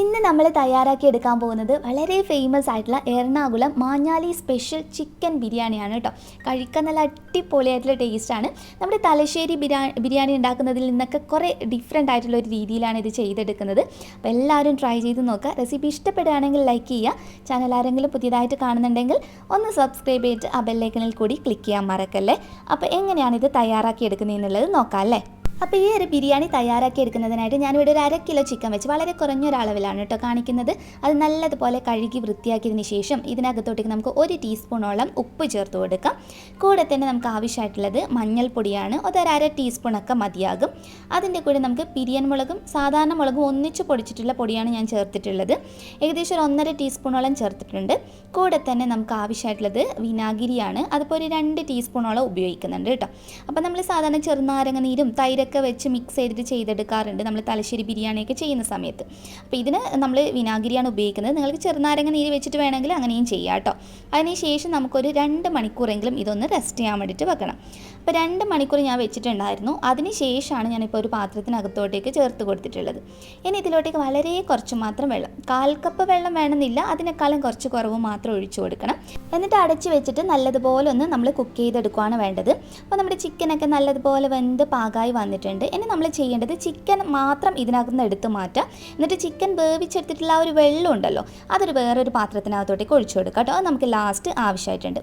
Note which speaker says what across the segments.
Speaker 1: ഇന്ന് നമ്മൾ തയ്യാറാക്കിയെടുക്കാൻ പോകുന്നത് വളരെ ഫേമസ് ആയിട്ടുള്ള എറണാകുളം മാഞ്ഞാലി സ്പെഷ്യൽ ചിക്കൻ ബിരിയാണിയാണ് കേട്ടോ. കഴിക്കാൻ നല്ല അടിപൊളിയായിട്ടുള്ള ടേസ്റ്റാണ്. നമ്മുടെ തലശ്ശേരി ബിരിയാണി ഉണ്ടാക്കുന്നതിൽ നിന്നൊക്കെ കുറേ ഡിഫറെൻ്റ് ആയിട്ടുള്ള ഒരു രീതിയിലാണ് ഇത് ചെയ്തെടുക്കുന്നത്. അപ്പോൾ എല്ലാവരും ട്രൈ ചെയ്ത് നോക്കുക. റെസിപ്പി ഇഷ്ടപ്പെടുകയാണെങ്കിൽ ലൈക്ക് ചെയ്യുക. ചാനൽ ആരെങ്കിലും പുതിയതായിട്ട് കാണുന്നുണ്ടെങ്കിൽ ഒന്ന് സബ്സ്ക്രൈബ് ചെയ്തിട്ട് ആ ബെല്ലൈക്കണിൽ കൂടി ക്ലിക്ക് ചെയ്യാൻ മറക്കല്ലേ. അപ്പോൾ എങ്ങനെയാണ് ഇത് തയ്യാറാക്കിയെടുക്കുന്നതെന്നുള്ളത് നോക്കാം അല്ലേ. അപ്പോൾ ഈ ഒരു ബിരിയാണി തയ്യാറാക്കി എടുക്കുന്നതിനായിട്ട് ഞാനിവിടെ ഒരു 1/2 കിലോ ചിക്കൻ വെച്ച് വളരെ കുറഞ്ഞൊരളവിലാണ് കേട്ടോ കാണിക്കുന്നത്. അത് നല്ലതുപോലെ കഴുകി വൃത്തിയാക്കിയതിന് ശേഷം ഇതിനകത്തോട്ടേക്ക് നമുക്ക് 1 ടീസ്പൂണോളം ഉപ്പ് ചേർത്ത് കൊടുക്കാം. കൂടെ തന്നെ നമുക്ക് ആവശ്യമായിട്ടുള്ളത് മഞ്ഞൾപ്പൊടിയാണ്. അതൊരു 1/2 ടീസ്പൂണൊക്കെ മതിയാകും. അതിൻ്റെ കൂടെ നമുക്ക് പിരിയൻ മുളകും സാധാരണ മുളകും ഒന്നിച്ച് പൊടിച്ചിട്ടുള്ള പൊടിയാണ് ഞാൻ ചേർത്തിട്ടുള്ളത്. ഏകദേശം 1.5 ടീസ്പൂണോളം ചേർത്തിട്ടുണ്ട്. കൂടെ തന്നെ നമുക്ക് ആവശ്യമായിട്ടുള്ളത് വിനാഗിരിയാണ്. അതിപ്പോൾ ഒരു 2 ടീസ്പൂണോളം ഉപയോഗിക്കുന്നുണ്ട് കേട്ടോ. അപ്പോൾ നമ്മൾ സാധാരണ ചെറുനാരങ്ങ നീരും തൈരൊക്കെ വെച്ച് മിക്സ് ചെയ്തിട്ട് ചെയ്തെടുക്കാറുണ്ട് നമ്മൾ തലശ്ശേരി ബിരിയാണിയൊക്കെ ചെയ്യുന്ന സമയത്ത്. അപ്പോൾ ഇതിന് നമ്മൾ വിനാഗിരിയാണ് ഉപയോഗിക്കുന്നത്. നിങ്ങൾക്ക് ചെറുനാരങ്ങ നീര് വെച്ചിട്ട് വേണമെങ്കിൽ അങ്ങനെയും ചെയ്യാം കേട്ടോ. അതിനുശേഷം നമുക്കൊരു 2 മണിക്കൂറെങ്കിലും ഇതൊന്ന് റെസ്റ്റ് ചെയ്യാൻ വേണ്ടിയിട്ട് വെക്കണം. അപ്പോൾ 2 മണിക്കൂർ ഞാൻ വെച്ചിട്ടുണ്ടായിരുന്നു. അതിന് ശേഷമാണ് ഞാനിപ്പോൾ ഒരു പാത്രത്തിനകത്തോട്ടേക്ക് ചേർത്ത് കൊടുത്തിട്ടുള്ളത്. ഇനി ഇതിലോട്ടേക്ക് വളരെ കുറച്ച് മാത്രം വെള്ളം, 1/4 കപ്പ് വെള്ളം വേണമെന്നില്ല, അതിനേക്കാളും കുറച്ച് കുറവ് മാത്രം ഒഴിച്ചു കൊടുക്കണം. എന്നിട്ട് അടച്ച് വെച്ചിട്ട് നല്ലതുപോലെ ഒന്ന് നമ്മൾ കുക്ക് ചെയ്തെടുക്കുകയാണ് വേണ്ടത്. അപ്പോൾ നമ്മുടെ ചിക്കനൊക്കെ നല്ലതുപോലെ വെന്ത് പാകമായി വന്നിട്ടുണ്ട്. ഇനി നമ്മൾ ചെയ്യേണ്ടത് ചിക്കൻ മാത്രം ഇതിനകത്ത് നിന്ന് എടുത്ത് മാറ്റാം. എന്നിട്ട് ചിക്കൻ വേവിച്ചെടുത്തിട്ടുള്ള ആ ഒരു വെള്ളം ഉണ്ടല്ലോ, അതൊരു വേറൊരു പാത്രത്തിനകത്തോട്ടേക്ക് ഒഴിച്ചു കൊടുക്കാം കേട്ടോ. അത് നമുക്ക് ലാസ്റ്റ് ആവശ്യമായിട്ടുണ്ട്.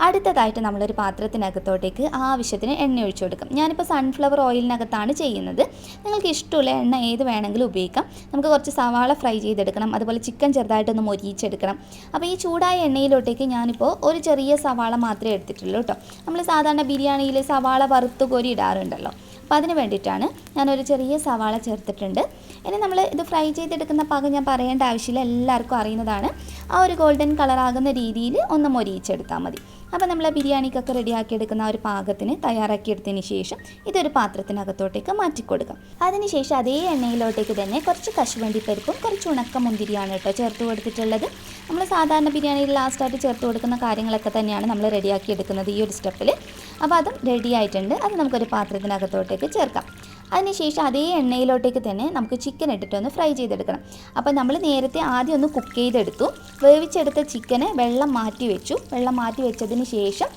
Speaker 1: അടുത്തതായിട്ട് നമ്മളൊരു പാത്രത്തിനകത്തോട്ടേക്ക് ആവശ്യത്തിന് എണ്ണ ഒഴിച്ചു കൊടുക്കാം. ഞാനിപ്പോൾ സൺഫ്ലവർ ഓയിലിനകത്താണ് ചെയ്യുന്നത്. നിങ്ങൾക്ക് ഇഷ്ടമുള്ള എണ്ണ ഏത് വേണമെങ്കിലും ഉപയോഗിക്കാം. നമുക്ക് കുറച്ച് സവാള ഫ്രൈ ചെയ്തെടുക്കണം, അതുപോലെ ചിക്കൻ ചെറുതായിട്ടൊന്ന് മൊരിയിച്ചെടുക്കണം. അപ്പോൾ ഈ ചൂടായ എണ്ണയിലോട്ടേക്ക് ഞാനിപ്പോൾ ഒരു ചെറിയ സവാള മാത്രമേ എടുത്തിട്ടുള്ളൂ കേട്ടോ. നമ്മൾ സാധാരണ ബിരിയാണിയിൽ സവാള വറുത്ത് കോരി ഇടാറുണ്ടല്ലോ, അപ്പോൾ അതിന് വേണ്ടിയിട്ടാണ് ഞാനൊരു ചെറിയ സവാള ചേർത്തിട്ടുണ്ട്. ഇനി നമ്മൾ ഇത് ഫ്രൈ ചെയ്തെടുക്കുന്ന പാകം ഞാൻ പറയേണ്ട ആവശ്യമില്ല, എല്ലാവർക്കും അറിയുന്നതാണ്. ആ ഒരു ഗോൾഡൻ കളറാകുന്ന രീതിയിൽ ഒന്ന് മൊരിയിച്ചെടുത്താൽ മതി. അപ്പോൾ നമ്മൾ ബിരിയാണിക്കൊക്കെ റെഡിയാക്കിയെടുക്കുന്ന ആ ഒരു പാകത്തിന് തയ്യാറാക്കിയെടുത്തതിന് ശേഷം ഇതൊരു പാത്രത്തിനകത്തോട്ടേക്ക് മാറ്റിക്കൊടുക്കാം. അതിനുശേഷം അതേ എണ്ണയിലോട്ടേക്ക് തന്നെ കുറച്ച് കശുവണ്ടി പരിപ്പും കുറച്ച് ഉണക്ക മുന്തിരിയാണ് കേട്ടോ ചേർത്ത് കൊടുത്തിട്ടുള്ളത്. നമ്മൾ സാധാരണ ബിരിയാണിയിൽ ലാസ്റ്റായിട്ട് ചേർത്ത് കൊടുക്കുന്ന കാര്യങ്ങളൊക്കെ തന്നെയാണ് നമ്മൾ റെഡിയാക്കിയെടുക്കുന്നത് ഈ ഒരു സ്റ്റെപ്പിൽ. അപ്പോൾ അതും റെഡി ആയിട്ടുണ്ട്. അത് നമുക്കൊരു പാത്രത്തിനകത്തോട്ടേക്ക് ചേർക്കാം. അതിനുശേഷം അതേ എണ്ണയിലോട്ടേക്ക് തന്നെ നമുക്ക് ചിക്കൻ ഇട്ടിട്ടൊന്ന് ഫ്രൈ ചെയ്തെടുക്കണം. അപ്പോൾ നമ്മൾ നേരത്തെ ആദ്യം ഒന്ന് കുക്ക് ചെയ്തെടുത്തു. വേവിച്ചെടുത്ത ചിക്കന് വെള്ളം മാറ്റി വെച്ചു. വെള്ളം മാറ്റി വെച്ചതിന് ശേഷം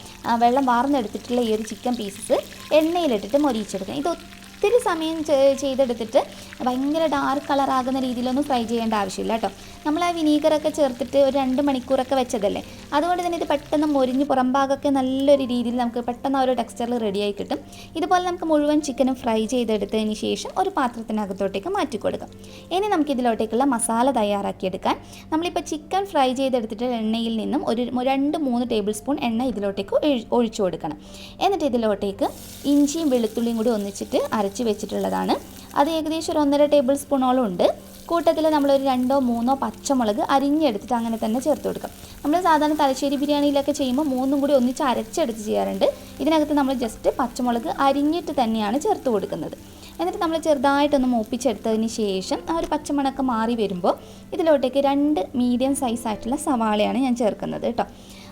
Speaker 1: വെള്ളം വാർന്നെടുത്തിട്ടുള്ള ഈ ഒരു ചിക്കൻ പീസസ് എണ്ണയിലിട്ടിട്ട് മൊരിയിച്ചെടുക്കണം. ഇത് ഒത്തിരി സമയം ചെയ്തെടുത്തിട്ട് ഭയങ്കര ഡാർക്ക് കളറാകുന്ന രീതിയിലൊന്നും ഫ്രൈ ചെയ്യേണ്ട ആവശ്യമില്ല കേട്ടോ. നമ്മൾ ആ വിനീഗറൊക്കെ ചേർത്തിട്ട് ഒരു 2 മണിക്കൂറൊക്കെ വെച്ചതല്ലേ, അതുകൊണ്ട് തന്നെ ഇത് പെട്ടെന്ന് മൊരിഞ്ഞ് പുറംഭാഗമൊക്കെ നല്ലൊരു രീതിയിൽ നമുക്ക് പെട്ടെന്ന് ആ ഒരു ടെക്സ്ചറിൽ റെഡിയായി കിട്ടും. ഇതുപോലെ നമുക്ക് മുഴുവൻ ചിക്കനും ഫ്രൈ ചെയ്തെടുത്തതിന് ശേഷം ഒരു പാത്രത്തിനകത്തോട്ടേക്ക് മാറ്റി കൊടുക്കാം. ഇനി നമുക്കിതിലോട്ടേക്കുള്ള മസാല തയ്യാറാക്കിയെടുക്കാൻ നമ്മളിപ്പോൾ ചിക്കൻ ഫ്രൈ ചെയ്തെടുത്തിട്ട് എണ്ണയിൽ നിന്നും ഒരു 2-3 ടേബിൾ സ്പൂൺ എണ്ണ ഇതിലോട്ടേക്ക് ഒഴിച്ചു കൊടുക്കണം. എന്നിട്ട് ഇതിലോട്ടേക്ക് ഇഞ്ചിയും വെളുത്തുള്ളിയും കൂടി ഒന്നിച്ചിട്ട് അരച്ച് വെച്ചിട്ടുള്ളതാണ്. അത് ഏകദേശം ഒരു 1.5 ടേബിൾ സ്പൂണോളം ഉണ്ട്. കൂട്ടത്തിൽ നമ്മളൊരു 2-3 പച്ചമുളക് അരിഞ്ഞെടുത്തിട്ട് അങ്ങനെ തന്നെ ചേർത്ത് കൊടുക്കാം. നമ്മൾ സാധാരണ തലശ്ശേരി ബിരിയാണിയിലൊക്കെ ചെയ്യുമ്പോൾ 3 കൂടി ഒന്നിച്ച് അരച്ചെടുത്ത് ചെയ്യാറുണ്ട്. ഇതിനകത്ത് നമ്മൾ ജസ്റ്റ് പച്ചമുളക് അരിഞ്ഞിട്ട് തന്നെയാണ് ചേർത്ത് കൊടുക്കുന്നത്. എന്നിട്ട് നമ്മൾ ചെറുതായിട്ടൊന്ന് മൂപ്പിച്ചെടുത്തതിന് ശേഷം ആ ഒരു പച്ചമണക്കം മാറി വരുമ്പോൾ ഇതിലോട്ടേക്ക് 2 മീഡിയം സൈസായിട്ടുള്ള സവാളയാണ് ഞാൻ ചേർക്കുന്നത് കേട്ടോ.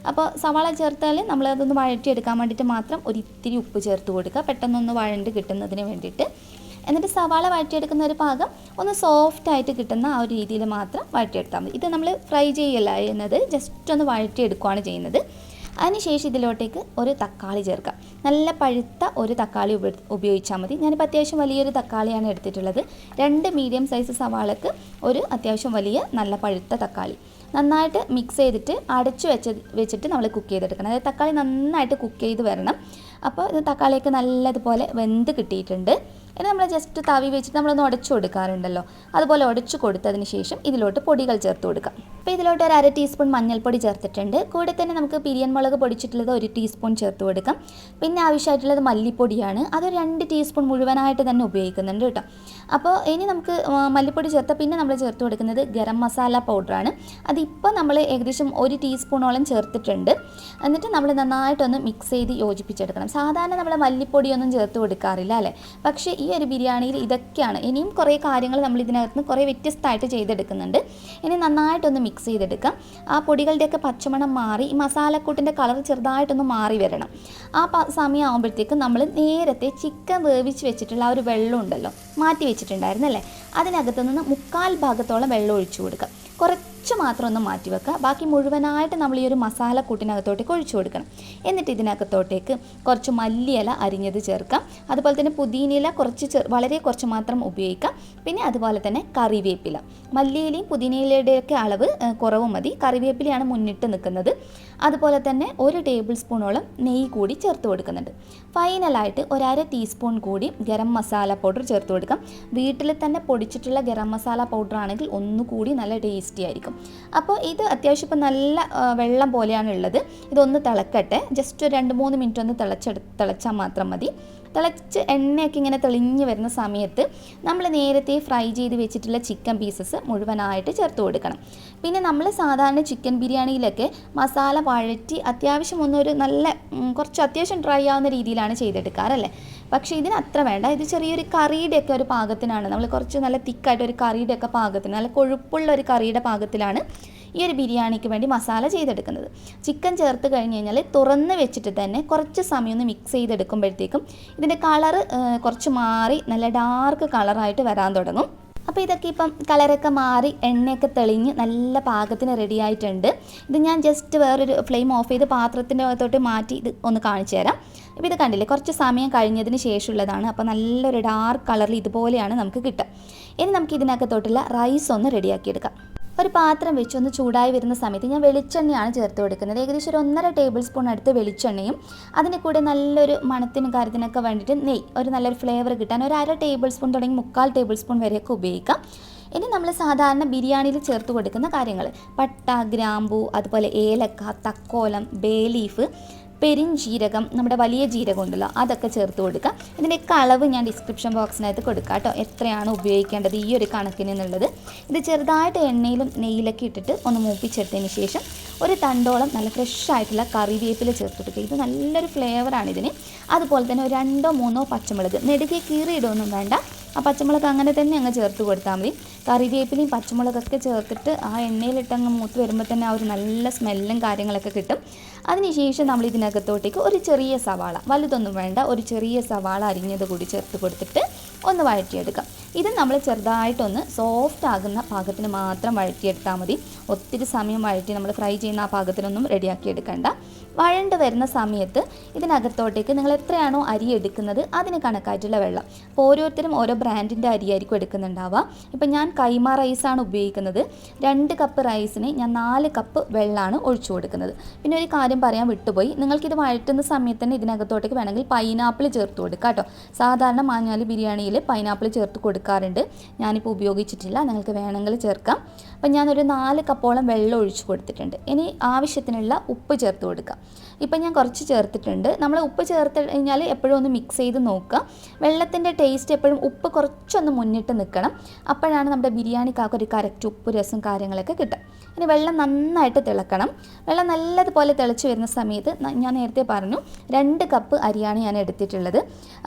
Speaker 1: അപ്പോൾ സവാള ചേർത്താൽ നമ്മളതൊന്ന് വഴറ്റിയെടുക്കാൻ വേണ്ടിയിട്ട് മാത്രം ഒരിത്തിരി ഉപ്പ് ചേർത്ത് കൊടുക്കുക, പെട്ടെന്നൊന്ന് വഴണ്ട് കിട്ടുന്നതിന് വേണ്ടിയിട്ട്. എന്നിട്ട് സവാള വഴറ്റിയെടുക്കുന്ന ഒരു പാകം ഒന്ന് സോഫ്റ്റായിട്ട് കിട്ടുന്ന ആ ഒരു രീതിയിൽ മാത്രം വഴറ്റിയെടുത്താൽ മതി. ഇത് നമ്മൾ ഫ്രൈ ചെയ്യല്ല ചെയ്യുന്നത്, ജസ്റ്റ് ഒന്ന് വഴറ്റിയെടുക്കുകയാണ് ചെയ്യുന്നത്. അതിനുശേഷം ഇതിലോട്ടേക്ക് ഒരു തക്കാളി ചേർക്കാം. നല്ല പഴുത്ത ഒരു തക്കാളി ഉപയോഗിച്ചാൽ മതി. ഞാനിപ്പോൾ അത്യാവശ്യം വലിയൊരു തക്കാളിയാണ് എടുത്തിട്ടുള്ളത്. 2 മീഡിയം സൈസ് സവാളക്ക് ഒരു അത്യാവശ്യം വലിയ നല്ല പഴുത്ത തക്കാളി നന്നായിട്ട് മിക്സ് ചെയ്തിട്ട് അടച്ചു വെച്ചിട്ട് നമ്മൾ കുക്ക് ചെയ്തെടുക്കണം. അതായത് തക്കാളി നന്നായിട്ട് കുക്ക് ചെയ്ത് വരണം. അപ്പോൾ ഇത് തക്കാളിയൊക്കെ നല്ലതുപോലെ വെന്ത് കിട്ടിയിട്ടുണ്ട്. ഇനി നമ്മൾ ജസ്റ്റ് തവി വെച്ചിട്ട് നമ്മളൊന്ന് ഉടച്ചു കൊടുക്കാറുണ്ടല്ലോ, അതുപോലെ ഉടച്ചു കൊടുത്തതിന് ശേഷം ഇതിലോട്ട് പൊടികൾ ചേർത്ത് കൊടുക്കാം. അപ്പോൾ ഇതിലോട്ട് ഒരു 1/2 ടീസ്പൂൺ മഞ്ഞൾപ്പൊടി ചേർത്തിട്ടുണ്ട്. കൂടെ തന്നെ നമുക്ക് പിരിയൻ മുളക് പൊടിച്ചിട്ടുള്ളത് 1 ടീസ്പൂൺ ചേർത്ത് കൊടുക്കാം. പിന്നെ ആവശ്യമായിട്ടുള്ളത് മല്ലിപ്പൊടിയാണ്. അതൊരു 2 ടീസ്പൂൺ മുഴുവനായിട്ട് തന്നെ ഉപയോഗിക്കുന്നുണ്ട് കേട്ടോ. അപ്പോൾ ഇനി നമുക്ക് മല്ലിപ്പൊടി ചേർത്താൽ പിന്നെ നമ്മൾ ചേർത്ത് കൊടുക്കുന്നത് ഗരം മസാല പൗഡറാണ്. അതിപ്പോൾ നമ്മൾ ഏകദേശം 1 ടീസ്പൂണോളം ചേർത്തിട്ടുണ്ട്. എന്നിട്ട് നമ്മൾ നന്നായിട്ടൊന്ന് മിക്സ് ചെയ്ത് യോജിപ്പിച്ചെടുക്കണം. സാധാരണ നമ്മൾ മല്ലിപ്പൊടിയൊന്നും ചേർത്ത് കൊടുക്കാറില്ല അല്ലേ, പക്ഷേ ഈ ഒരു ബിരിയാണിയിൽ ഇതൊക്കെയാണ്. ഇനിയും കുറേ കാര്യങ്ങൾ നമ്മൾ ഇതിനകത്ത് നിന്ന് കുറേ വ്യത്യസ്തമായിട്ട് ചെയ്തെടുക്കുന്നുണ്ട്. ഇനി നന്നായിട്ടൊന്ന് മിക്സ് മിക്സ് ചെയ്തെടുക്കാം. ആ പൊടികളുടെയൊക്കെ പച്ചമണം മാറി ഈ മസാലക്കൂട്ടിൻ്റെ കളർ ചെറുതായിട്ടൊന്ന് മാറി വരണം. ആ സമയം ആകുമ്പോഴത്തേക്ക് നമ്മൾ നേരത്തെ ചിക്കൻ വേവിച്ച് വെച്ചിട്ടുള്ള ആ ഒരു വെള്ളം ഉണ്ടല്ലോ, മാറ്റി വെച്ചിട്ടുണ്ടായിരുന്നല്ലേ, അതിനകത്ത് നിന്ന് 1/4 ഭാഗത്തോളം വെള്ളം ഒഴിച്ചു കൊടുക്കുക. കുറച്ച് മാത്രം ഒന്ന് മാറ്റി വെക്കുക. ബാക്കി മുഴുവനായിട്ട് നമ്മൾ ഈ ഒരു മസാലക്കൂട്ടിനകത്തോട്ടേക്ക് ഒഴിച്ചു കൊടുക്കണം. എന്നിട്ട് ഇതിനകത്തോട്ടേക്ക് കുറച്ച് മല്ലിയില അരിഞ്ഞത് ചേർക്കാം. അതുപോലെ തന്നെ പുതിനയില വളരെ കുറച്ച് മാത്രം ഉപയോഗിക്കാം. പിന്നെ അതുപോലെ തന്നെ കറിവേപ്പില, മല്ലിയിലയും പുതിനയിലയുടെയൊക്കെ അളവ് കുറവ് മതി. കറിവേപ്പിലയാണ് മുന്നിട്ട് നിൽക്കുന്നത്. അതുപോലെ തന്നെ 1 ടേബിൾ സ്പൂണോളം നെയ്യ് കൂടി ചേർത്ത് കൊടുക്കുന്നുണ്ട്. ഫൈനലായിട്ട് 1/2 ടീസ്പൂൺ കൂടി ഗരം മസാല പൗഡർ ചേർത്ത് കൊടുക്കാം. വീട്ടിൽ തന്നെ പൊടിച്ചിട്ടുള്ള ഗരം മസാല പൗഡർ ആണെങ്കിൽ ഒന്നുകൂടി നല്ല ടേസ്റ്റി ആയിരിക്കും. അപ്പോൾ ഇത് അത്യാവശ്യം ഇപ്പോൾ നല്ല വെള്ളം പോലെയാണ് ഉള്ളത്. ഇതൊന്ന് തിളക്കട്ടെ. ജസ്റ്റ് 2-3 മിനിറ്റ് ഒന്ന് തിളച്ചാൽ മാത്രം മതി. തിളച്ച് എണ്ണയൊക്കെ ഇങ്ങനെ തെളിഞ്ഞ് വരുന്ന സമയത്ത് നമ്മൾ നേരത്തെ ഫ്രൈ ചെയ്ത് വെച്ചിട്ടുള്ള ചിക്കൻ പീസസ് മുഴുവനായിട്ട് ചേർത്ത് കൊടുക്കണം. പിന്നെ നമ്മൾ സാധാരണ ചിക്കൻ ബിരിയാണിയിലൊക്കെ മസാല വഴറ്റി അത്യാവശ്യം ഒന്നൊരു നല്ല കുറച്ച് അത്യാവശ്യം ഡ്രൈ ആവുന്ന രീതിയിലാണ് ചെയ്തെടുക്കാറല്ലേ. പക്ഷേ ഇതിന് അത്ര വേണ്ട. ഇത് ചെറിയൊരു കറിയുടെയൊക്കെ ഒരു പാകത്തിനാണ്. നമ്മൾ കുറച്ച് നല്ല തിക്കായിട്ട് ഒരു കറിയുടെയൊക്കെ പാകത്തിന്, നല്ല കൊഴുപ്പുള്ള ഒരു കറിയുടെ പാകത്തിലാണ് ഈ ഒരു ബിരിയാണിക്ക് വേണ്ടി മസാല ചെയ്തെടുക്കുന്നത്. ചിക്കൻ ചേർത്ത് കഴിഞ്ഞ് കഴിഞ്ഞാൽ തുറന്ന് വെച്ചിട്ട് തന്നെ കുറച്ച് സമയം ഒന്ന് മിക്സ് ചെയ്തെടുക്കുമ്പോഴത്തേക്കും ഇതിൻ്റെ കളറ് കുറച്ച് മാറി നല്ല ഡാർക്ക് കളറായിട്ട് വരാൻ തുടങ്ങും. അപ്പോൾ ഇതൊക്കെ ഇപ്പം കളറൊക്കെ മാറി എണ്ണയൊക്കെ തെളിഞ്ഞ് നല്ല പാകത്തിന് റെഡി ആയിട്ടുണ്ട്. ഇത് ഞാൻ ജസ്റ്റ് വേറൊരു ഫ്ലെയിം ഓഫ് ചെയ്ത് പാത്രത്തിൻ്റെ അകത്തോട്ട് മാറ്റി ഇത് ഒന്ന് കാണിച്ചു തരാം. ഇപ്പോൾ ഇത് കണ്ടില്ലേ, കുറച്ച് സമയം കഴിഞ്ഞതിന് ശേഷമുള്ളതാണ്. അപ്പോൾ നല്ലൊരു ഡാർക്ക് കളറിൽ ഇതുപോലെയാണ് നമുക്ക് കിട്ടുക. ഇനി നമുക്ക് ഇതിനകത്തോട്ടുള്ള റൈസ് ഒന്ന് റെഡിയാക്കിയെടുക്കാം. ഒരു പാത്രം വെച്ച് ഒന്ന് ചൂടായി വരുന്ന സമയത്ത് ഞാൻ വെളിച്ചെണ്ണയാണ് ചേർത്ത് കൊടുക്കുന്നത്. ഏകദേശം ഒരു 1.5 ടേബിൾ സ്പൂൺ അടുത്ത് വെളിച്ചെണ്ണയും അതിന് കൂടെ നല്ലൊരു മണത്തിനും കാര്യത്തിനൊക്കെ വേണ്ടിയിട്ട് നെയ്യ്, ഒരു നല്ലൊരു ഫ്ലേവർ കിട്ടാൻ 1/2 ടേബിൾ സ്പൂൺ തുടങ്ങി 3/4 ടേബിൾ സ്പൂൺ വരെയൊക്കെ ഉപയോഗിക്കാം. ഇനി നമ്മൾ സാധാരണ ബിരിയാണിയിൽ ചേർത്ത് കൊടുക്കുന്ന കാര്യങ്ങൾ പട്ട, ഗ്രാമ്പൂ, അതുപോലെ ഏലക്ക, തക്കോലം, ബേ ലീഫ്, പെരിഞ്ജീരകം, നമ്മുടെ വലിയ ജീരകം ഉണ്ടല്ലോ, അതൊക്കെ ചേർത്ത് കൊടുക്കുക. ഇതിൻ്റെയൊക്കെ അളവ് ഞാൻ ഡിസ്ക്രിപ്ഷൻ ബോക്സിനകത്ത് കൊടുക്കാം കേട്ടോ, എത്രയാണ് ഉപയോഗിക്കേണ്ടത് ഈ ഒരു കണക്കിന് എന്നുള്ളത്. ഇത് ചെറുതായിട്ട് എണ്ണയിലും നെയ്യിലൊക്കെ ഇട്ടിട്ട് ഒന്ന് മൂപ്പിച്ചെടുത്തതിന് ശേഷം ഒരു തണ്ടോളം നല്ല ഫ്രഷ് ആയിട്ടുള്ള കറിവേപ്പില ചേർത്ത് കൊടുക്കുക. ഇത് നല്ലൊരു ഫ്ലേവറാണ് ഇതിന്. അതുപോലെ തന്നെ ഒരു 2-3 പച്ചമുളക് നെടുകെ കീറിയിടൊന്നും വേണ്ട. ആ പച്ചമുളക് അങ്ങനെ തന്നെ അങ്ങ് ചേർത്ത് കൊടുത്താൽ മതി. കറിവേപ്പിലയും പച്ചമുളകൊക്കെ ചേർത്തിട്ട് ആ എണ്ണയിലിട്ട് അങ്ങ് മൂത്ത് വരുമ്പോൾ തന്നെ ആ ഒരു നല്ല സ്മെല്ലും കാര്യങ്ങളൊക്കെ കിട്ടും. അതിനുശേഷം നമ്മൾ ഇതിനകത്തോട്ടേക്ക് ഒരു ചെറിയ സവാള, വലുതൊന്നും വേണ്ട, ഒരു ചെറിയ സവാള അരിഞ്ഞത് കൂടി ചേർത്ത് കൊടുത്തിട്ട് ഒന്ന് വഴറ്റിയെടുക്കാം. ഇത് നമ്മൾ ചെറുതായിട്ടൊന്ന് സോഫ്റ്റ് ആകുന്ന പാകത്തിന് മാത്രം വഴറ്റിയെടുത്താൽ മതി. ഒത്തിരി സമയം വഴറ്റി നമ്മൾ ഫ്രൈ ചെയ്യുന്ന ആ പാകത്തിനൊന്നും റെഡിയാക്കി എടുക്കണ്ട. വഴണ്ട് വരുന്ന സമയത്ത് ഇതിനകത്തോട്ടേക്ക് നിങ്ങൾ എത്രയാണോ അരി എടുക്കുന്നത് അതിന് കണക്കായിട്ടുള്ള വെള്ളം. അപ്പോൾ ഓരോരുത്തരും ഓരോ ബ്രാൻഡിൻ്റെ അരിയായിരിക്കും എടുക്കുന്നുണ്ടാവുക. ഇപ്പം ഞാൻ കൈമ റൈസാണ് ഉപയോഗിക്കുന്നത്. 2 കപ്പ് റൈസിന് ഞാൻ 4 കപ്പ് വെള്ളമാണ് ഒഴിച്ചു കൊടുക്കുന്നത്. പിന്നെ ഒരു കാര്യം പറയാൻ വിട്ടുപോയി, നിങ്ങൾക്കിത് വഴറ്റുന്ന സമയത്ത് തന്നെ ഇതിനകത്തോട്ടേക്ക് വേണമെങ്കിൽ പൈനാപ്പിൾ ചേർത്ത് കൊടുക്കുക കേട്ടോ. സാധാരണ മാഞ്ഞാലി ബിരിയാണിയിൽ പൈനാപ്പിൾ ചേർത്ത് കൊടുക്കാറുണ്ട്. ഞാനിപ്പോൾ ഉപയോഗിച്ചിട്ടില്ല, നിങ്ങൾക്ക് വേണമെങ്കിൽ ചേർക്കാം. അപ്പം ഞാനൊരു 4 കപ്പോളം വെള്ളം ഒഴിച്ചു കൊടുത്തിട്ടുണ്ട്. ഇനി ആവശ്യത്തിനുള്ള ഉപ്പ് ചേർത്ത് കൊടുക്കുക. ഇപ്പം ഞാൻ കുറച്ച് ചേർത്തിട്ടുണ്ട്. നമ്മൾ ഉപ്പ് ചേർത്ത് കഴിഞ്ഞാൽ എപ്പോഴും ഒന്ന് മിക്സ് ചെയ്ത് നോക്കുക. വെള്ളത്തിൻ്റെ ടേസ്റ്റ് എപ്പോഴും ഉപ്പ് കുറച്ചൊന്ന് മുന്നിട്ട് നിൽക്കണം. അപ്പോഴാണ് നമ്മുടെ ബിരിയാണിക്കാർക്ക് ഒരു കറക്റ്റ് ഉപ്പ് രസം കാര്യങ്ങളൊക്കെ കിട്ടുക. ഇനി വെള്ളം നന്നായിട്ട് തിളക്കണം. വെള്ളം നല്ലതുപോലെ തിളച്ച് വരുന്ന സമയത്ത് ഞാൻ നേരത്തെ പറഞ്ഞു 2 കപ്പ് അരിയാണ് ഞാൻ എടുത്തിട്ടുള്ളത്.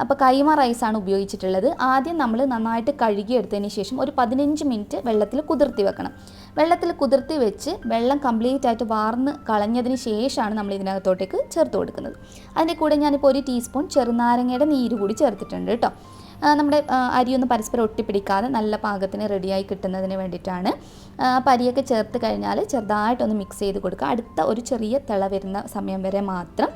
Speaker 1: അപ്പോൾ കൈമ റൈസാണ് ഉപയോഗിച്ചിട്ടുള്ളത്. ആദ്യം നമ്മൾ നന്നായിട്ട് കഴുകിയെടുത്തതിന് ശേഷം ഒരു 15 മിനിറ്റ് വെള്ളത്തിൽ കുതിർത്തി വെക്കണം. വെള്ളത്തിൽ കുതിർത്തി വെച്ച് വെള്ളം കംപ്ലീറ്റ് ആയിട്ട് വാർന്ന് കളഞ്ഞതിന് ശേഷമാണ് നമ്മൾ ഇതിനകത്തോട്ടേക്ക് ചേർത്ത് കൊടുക്കുന്നത്. അതിൻ്റെ കൂടെ ഞാനിപ്പോൾ 1 ടീസ്പൂൺ ചെറുനാരങ്ങയുടെ നീര് കൂടി ചേർത്തിട്ടുണ്ട് കേട്ടോ. നമ്മുടെ അരിയൊന്നും പരസ്പരം ഒട്ടിപ്പിടിക്കാതെ നല്ല പാകത്തിന് റെഡിയായി കിട്ടുന്നതിന് വേണ്ടിയിട്ടാണ്. അപ്പോൾ അരിയൊക്കെ ചേർത്ത് കഴിഞ്ഞാൽ ചെറുതായിട്ടൊന്ന് മിക്സ് ചെയ്ത് കൊടുക്കുക. അടുത്ത ഒരു ചെറിയ തിള വരുന്ന സമയം വരെ മാത്രം.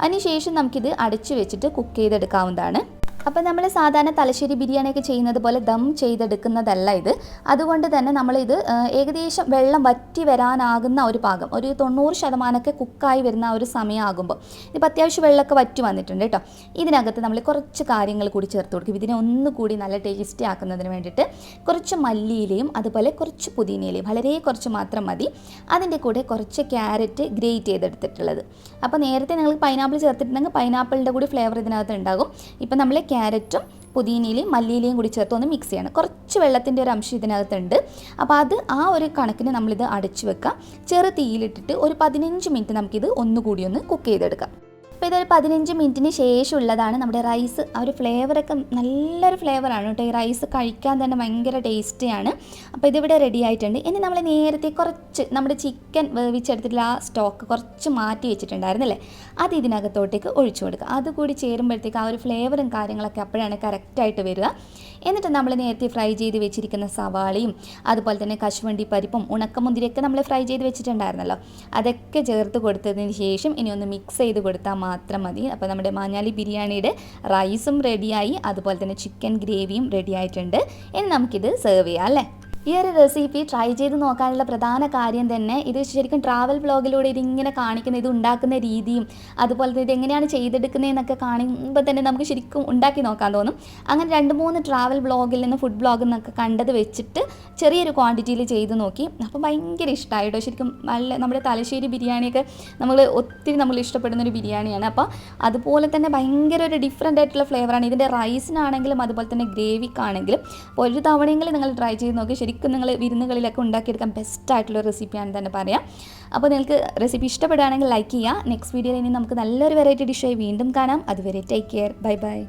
Speaker 1: അതിനുശേഷം നമുക്കിത് അടച്ചു വെച്ചിട്ട് കുക്ക് ചെയ്തെടുക്കാവുന്നതാണ്. അപ്പോൾ നമ്മൾ സാധാരണ തലശ്ശേരി ബിരിയാണിയൊക്കെ ചെയ്യുന്നത് പോലെ ദം ചെയ്തെടുക്കുന്നതല്ല ഇത്. അതുകൊണ്ട് തന്നെ നമ്മളിത് ഏകദേശം വെള്ളം വറ്റി വരാനാകുന്ന ഒരു പാകം, ഒരു 90% കുക്കായി വരുന്ന ഒരു സമയമാകുമ്പോൾ, ഇപ്പോൾ അത്യാവശ്യം വെള്ളമൊക്കെ വറ്റി വന്നിട്ടുണ്ട് കേട്ടോ. ഇതിനകത്ത് നമ്മൾ കുറച്ച് കാര്യങ്ങൾ കൂടി ചേർത്ത് കൊടുക്കും. ഇതിനെ ഒന്നുകൂടി നല്ല ടേസ്റ്റി ആക്കുന്നതിന് വേണ്ടിയിട്ട് കുറച്ച് മല്ലിയിലയും അതുപോലെ കുറച്ച് പുതിനയിലയും, വളരെ കുറച്ച് മാത്രം മതി. അതിൻ്റെ കൂടെ കുറച്ച് ക്യാരറ്റ് ഗ്രേറ്റ് ചെയ്തെടുത്തിട്ടുള്ളത്. അപ്പോൾ നേരത്തെ നിങ്ങൾ പൈനാപ്പിൾ ചേർത്തിട്ടുണ്ടെങ്കിൽ പൈനാപ്പിളിൻ്റെ കൂടി ഫ്ലേവർ ഇതിനകത്ത് ഉണ്ടാകും. ഇപ്പം നമ്മൾ ക്യാരറ്റും പുതിനയിലയും മല്ലിയിലയും കൂടി ചേർത്ത് ഒന്ന് മിക്സ് ചെയ്യണം. കുറച്ച് വെള്ളത്തിൻ്റെ ഒരു അംശം ഇതിനകത്തുണ്ട്. അപ്പോൾ അത് ആ ഒരു കണക്കിന് നമ്മളിത് അടച്ചു വെക്കാം. ചെറു തീയിലിട്ടിട്ട് ഒരു 15 മിനിറ്റ് നമുക്കിത് ഒന്നുകൂടി ഒന്ന് കുക്ക് ചെയ്തെടുക്കാം. അപ്പോൾ ഇതൊരു 15 മിനിറ്റിന് ശേഷമുള്ളതാണ്. നമ്മുടെ റൈസ് ആ ഒരു ഫ്ലേവറൊക്കെ നല്ലൊരു ഫ്ലേവറാണ് കേട്ടോ. ഈ റൈസ് കഴിക്കാൻ തന്നെ ഭയങ്കര ടേസ്റ്റിയാണ്. അപ്പോൾ ഇതിവിടെ റെഡി ആയിട്ടുണ്ട്. ഇനി നമ്മൾ നേരത്തെ കുറച്ച് നമ്മുടെ ചിക്കൻ വേവിച്ചെടുത്തിട്ടുള്ള ആ സ്റ്റോക്ക് കുറച്ച് മാറ്റി വെച്ചിട്ടുണ്ടായിരുന്നല്ലേ, അത് ഇതിനകത്തോട്ടേക്ക് ഒഴിച്ചു കൊടുക്കുക. അതുകൂടി ചേരുമ്പോഴത്തേക്ക് ആ ഒരു ഫ്ലേവറും കാര്യങ്ങളൊക്കെ അപ്പോഴാണ് കറക്റ്റായിട്ട് വരിക. എന്നിട്ട് നമ്മൾ നേരത്തെ ഫ്രൈ ചെയ്ത് വെച്ചിരിക്കുന്ന സവാളയും അതുപോലെ തന്നെ കശുവണ്ടി പരിപ്പും ഉണക്കമുന്തിരിയൊക്കെ നമ്മൾ ഫ്രൈ ചെയ്ത് വെച്ചിട്ടുണ്ടായിരുന്നല്ലോ, അതൊക്കെ ചേർത്ത് കൊടുത്തതിന് ശേഷം ഇനി ഒന്ന് മിക്സ് ചെയ്ത് കൊടുത്താൽ മാത്രം മതി. അപ്പോൾ നമ്മുടെ മാഞ്ഞാലി ബിരിയാണിയുടെ റൈസും റെഡിയായി, അതുപോലെ തന്നെ ചിക്കൻ ഗ്രേവിയും റെഡി ആയിട്ടുണ്ട്. ഇനി നമുക്കിത് സെർവ് ചെയ്യാം അല്ലേ. ഈ ഒരു റെസിപ്പി ട്രൈ ചെയ്ത് നോക്കാനുള്ള പ്രധാന കാര്യം തന്നെ ഇത് ശരിക്കും ട്രാവൽ വ്ളോഗിലൂടെ ഇതിങ്ങനെ കാണിക്കുന്ന ഇത് ഉണ്ടാക്കുന്ന രീതിയും അതുപോലെ തന്നെ ഇതെങ്ങനെയാണ് ചെയ്തെടുക്കുന്നതെന്നൊക്കെ കാണുമ്പോൾ തന്നെ നമുക്ക് ശരിക്കും ഉണ്ടാക്കി നോക്കാൻ തോന്നും. അങ്ങനെ 2-3 ട്രാവൽ വ്ളോഗിൽ നിന്ന് ഫുഡ് വ്ളോഗിൽ നിന്നൊക്കെ കണ്ടത് വെച്ചിട്ട് ചെറിയൊരു ക്വാണ്ടിറ്റിയിൽ ചെയ്ത് നോക്കി. അപ്പോൾ ഭയങ്കര ഇഷ്ടമായിട്ടോ. ശരിക്കും നല്ല നമ്മുടെ തലശ്ശേരി ബിരിയാണിയൊക്കെ നമ്മൾ ഇഷ്ടപ്പെടുന്നൊരു ബിരിയാണിയാണ്. അപ്പോൾ അതുപോലെ തന്നെ ഭയങ്കര ഒരു ഡിഫറെൻ്റ് ആയിട്ടുള്ള ഫ്ലേവറാണ് ഇതിൻ്റെ റൈസിനാണെങ്കിലും അതുപോലെ തന്നെ ഗ്രേവിക്കാണെങ്കിലും. അപ്പോൾ ഒരു തവണയെങ്കിലും നിങ്ങൾ ട്രൈ ചെയ്ത് നോക്കി. ശരിക്കും നിങ്ങൾ വിരുന്നുകളിലൊക്കെ ഉണ്ടാക്കിയെടുക്കാൻ ബെസ്റ്റായിട്ടുള്ള റെസിപ്പിയാണെന്ന് തന്നെ പറയാം. അപ്പോൾ നിങ്ങൾക്ക് റെസിപ്പി ഇഷ്ടപ്പെടുകയാണെങ്കിൽ ലൈക്ക് ചെയ്യുക. നെക്സ്റ്റ് വീഡിയോയിൽ ഇനി നമുക്ക് നല്ലൊരു വെറൈറ്റി ഡിഷായി വീണ്ടും കാണാം. അതുവരെ ടേക്ക് കെയർ, ബൈ ബൈ.